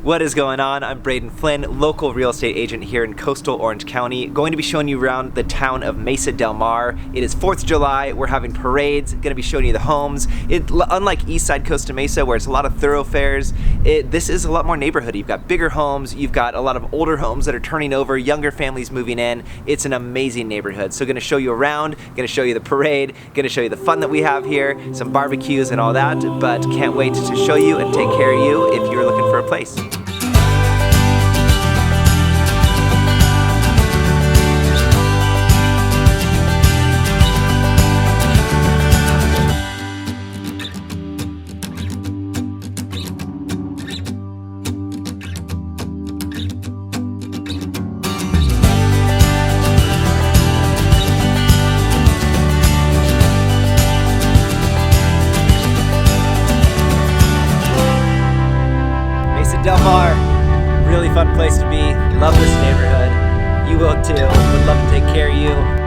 What is going on? I'm Braden Flynn, local real estate agent here in coastal Orange County, going to be showing you around the town of Mesa del Mar. It is 4th of July, we're having parades, going to be showing you the homes. Unlike east side Costa Mesa where it's a lot of thoroughfares, this is a lot more neighborhood. You've got bigger homes, you've got a lot of older homes that are turning over, younger families moving in. It's an amazing neighborhood. So going to show you around, going to show you the parade, going to show you the fun that we have here, some barbecues and all that, but can't wait to show you and take care of you if you're looking for a place. Del Mar, really fun place to be. Love this neighborhood. You will too. Would love to take care of you.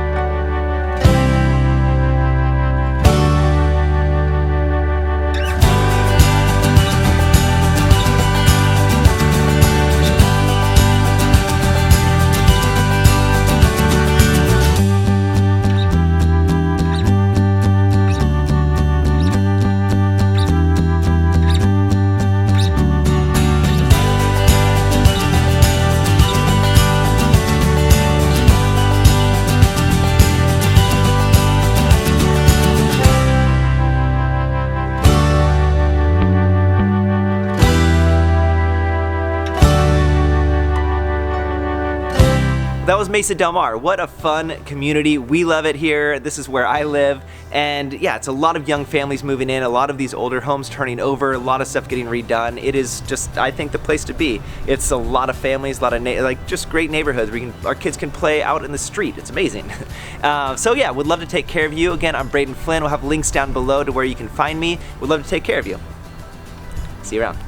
That was Mesa del Mar. What a fun community. We love it here. This is where I live. And yeah, it's a lot of young families moving in, a lot of these older homes turning over, a lot of stuff getting redone. It is just, I think, the place to be. It's a lot of families, a lot of just great neighborhoods where our kids can play out in the street. It's amazing. So yeah, would love to take care of you. Again, I'm Braden Flynn. We'll have links down below to where you can find me. Would love to take care of you. See you around.